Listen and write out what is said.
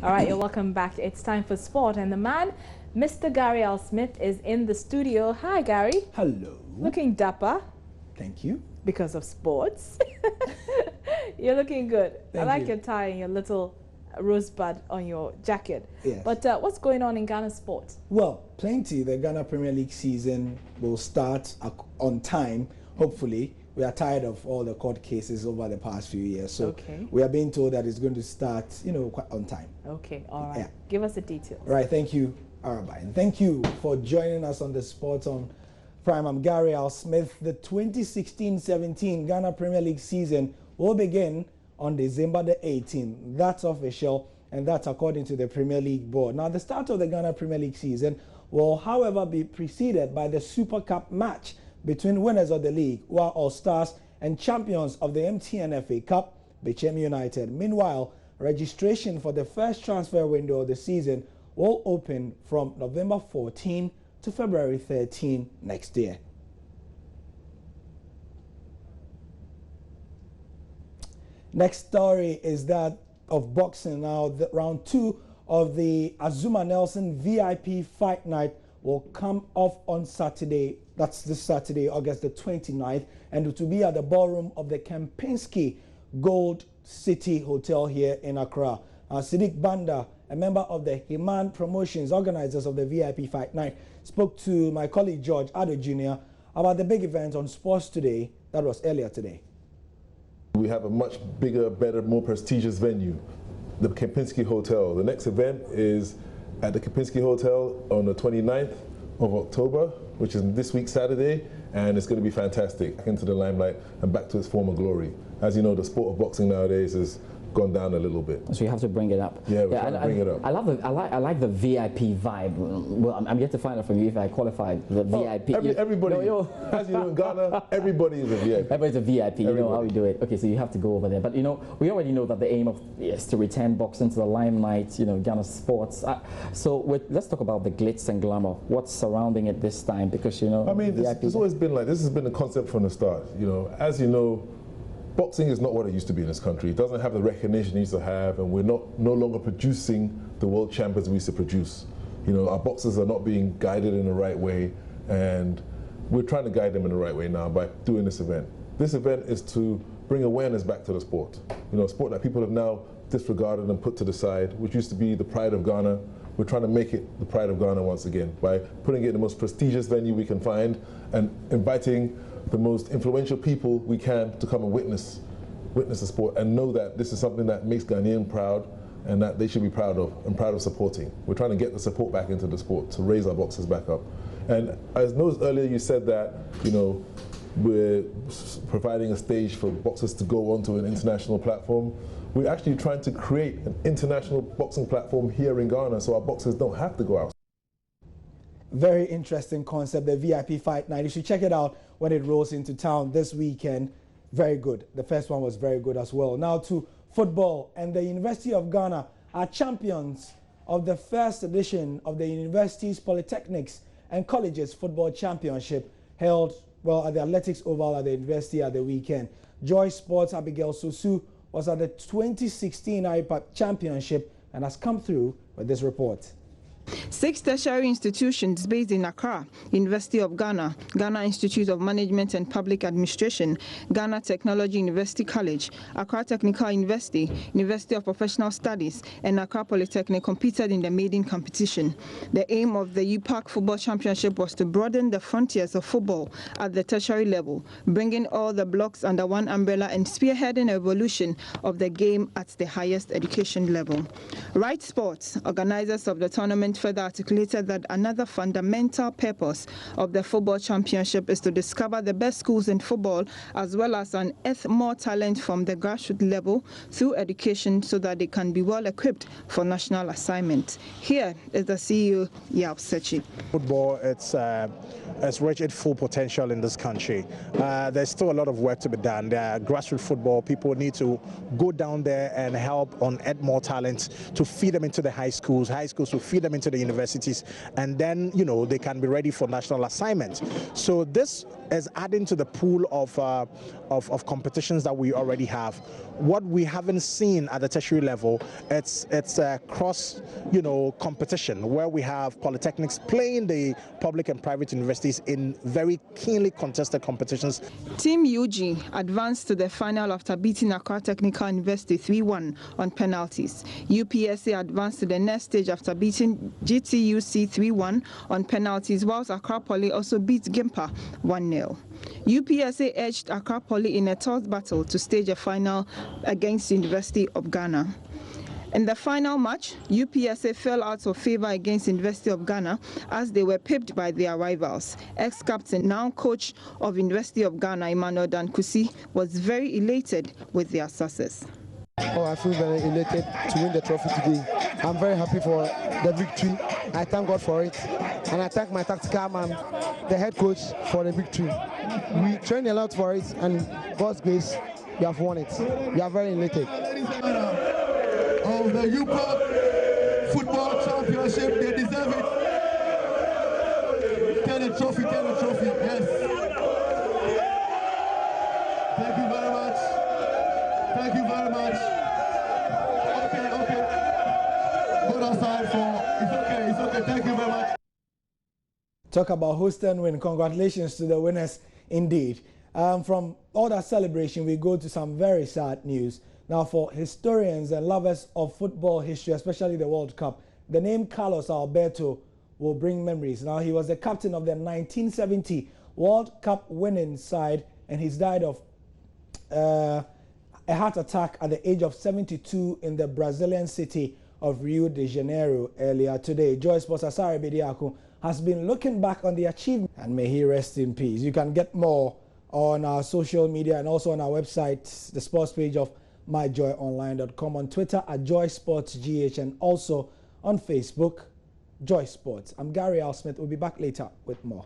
All right, you're welcome back. It's time for sport, and the man, Mr. Gary L. Smith, is in the studio. Hi, Gary. Hello. Looking dapper. Thank you. Because of sports. You're looking good. I like your tie and your little rosebud on your jacket. Yes. But what's going on in Ghana sports? Well, plenty. The Ghana Premier League season will start on time, hopefully. We are tired of all the court cases over the past few years. So we are being told that it's going to start, quite on time. Okay, all right. Yeah. Give us the details. Right, thank you, Araba. And thank you for joining us on the Sports on Prime. I'm Gary L. Smith. The 2016-17 Ghana Premier League season will begin on December the 18th. That's official, and that's according to the Premier League board. Now, the start of the Ghana Premier League season will, however, be preceded by the Super Cup match between winners of the league, who are All Stars, and champions of the MTN FA Cup, Bechem United. Meanwhile, registration for the first transfer window of the season will open from November 14 to February 13 next year. Next story is that of boxing. Now, round 2 of the Azuma Nelson VIP Fight Night will come off on Saturday. That's this Saturday, August the 29th, and it will be at the ballroom of the Kempinski Gold City Hotel here in Accra. Siddiq Banda, a member of the Himan Promotions, organizers of the VIP Fight Night, spoke to my colleague George Addo Jr. about the big event on Sports Today that was earlier today. We have a much bigger, better, more prestigious venue, the Kempinski Hotel. The next event is at the Kempinski Hotel on the 29th of October, which is this week Saturday, and it's going to be fantastic. Back into the limelight and back to its former glory. As you know, the sport of boxing nowadays has gone down a little bit. So you have to bring it up. Yeah, we're trying to bring it up. I like the VIP vibe. Well, I'm yet to find out from you if I qualify the VIP. Everybody, as you know, in Ghana, everybody is a VIP. Everybody's a VIP. You know how we do it. Okay, so you have to go over there. But we already know that the aim is to return boxing to the limelight. Ghana sports. Let's talk about the glitz and glamour. What's surrounding it this time? Because I mean, it's always been like this. Has been the concept from the start. As you know, boxing is not what it used to be in this country. It doesn't have the recognition it used to have, and we're no longer producing the world champions we used to produce. Our boxers are not being guided in the right way, and we're trying to guide them in the right way now by doing this event. This event is to bring awareness back to the sport. A sport that people have now disregarded and put to the side, which used to be the pride of Ghana. We're trying to make it the pride of Ghana once again by putting it in the most prestigious venue we can find and inviting the most influential people we can to come and witness the sport and know that this is something that makes Ghanaian proud and that they should be proud of and proud of supporting. We're trying to get the support back into the sport to raise our boxers back up. And as noticed earlier, you said that, we're providing a stage for boxers to go onto an international platform. We're actually trying to create an international boxing platform here in Ghana so our boxers don't have to go out. Very interesting concept, the VIP Fight Night. You should check it out when it rolls into town this weekend. Very good. The first one was very good as well. Now to football, and the University of Ghana are champions of the first edition of the Universities, Polytechnics and Colleges Football Championship held, at the Athletics Oval at the university at the weekend. Joy Sports' Abigail Sosu was at the 2016 IPAC Championship and has come through with this report. 6 tertiary institutions based in Accra: University of Ghana, Ghana Institute of Management and Public Administration, Ghana Technology University College, Accra Technical University, University of Professional Studies, and Accra Polytechnic competed in the maiden competition. The aim of the UPAC Football Championship was to broaden the frontiers of football at the tertiary level, bringing all the blocks under one umbrella and spearheading evolution of the game at the highest education level. Right Sports, organizers of the tournament, further articulated that another fundamental purpose of the football championship is to discover the best schools in football as well as unearth more talent from the grassroots level through education so that they can be well equipped for national assignment. Here is the CEO, Yao Sechi. Football, it's reached its full potential in this country. There's still a lot of work to be done. Grassroots football, people need to go down there and help unearth more talent to feed them into the high schools to feed them into into the universities, and then, you know, they can be ready for national assignment. So this is adding to the pool of competitions that we already have. What we haven't seen at the tertiary level, it's a cross, you know, competition where we have polytechnics playing the public and private universities in very keenly contested competitions. Team UG advanced to the final after beating Accra Technical University 3-1 on penalties. UPSA advanced to the next stage after beating GTUC 3-1 on penalties, whilst Accra Poly also beat Gimpa 1-0. UPSA edged Accra Poly in a tough battle to stage a final against the University of Ghana. In the final match, UPSA fell out of favor against University of Ghana as they were pipped by their rivals. Ex-captain, now coach of University of Ghana, Emmanuel Dankusi, was very elated with their success. Oh, I feel very elated to win the trophy today. I'm very happy for the victory. I thank God for it. And I thank my tactical man, the head coach, for the victory. We trained a lot for it, and God's grace, we have won it. We are very elated. Of the UPOP Football Championship, they deserve it. Tell the trophy, yes. Thank you very much. Thank you very much. Okay. Go outside for, it's okay, thank you very much. Talk about host and win. Congratulations to the winners indeed. From all that celebration, we go to some very sad news. Now, for historians and lovers of football history, especially the World Cup, the name Carlos Alberto will bring memories. Now, he was the captain of the 1970 World Cup winning side, and he's died of a heart attack at the age of 72 in the Brazilian city of Rio de Janeiro earlier today. Joy Sports Asare Bediako has been looking back on the achievement, and may he rest in peace. You can get more on our social media and also on our website, the sports page of myjoyonline.com, on Twitter at JoySportsGH, and also on Facebook, Joy Sports. I'm Gary Al Smith. We'll be back later with more.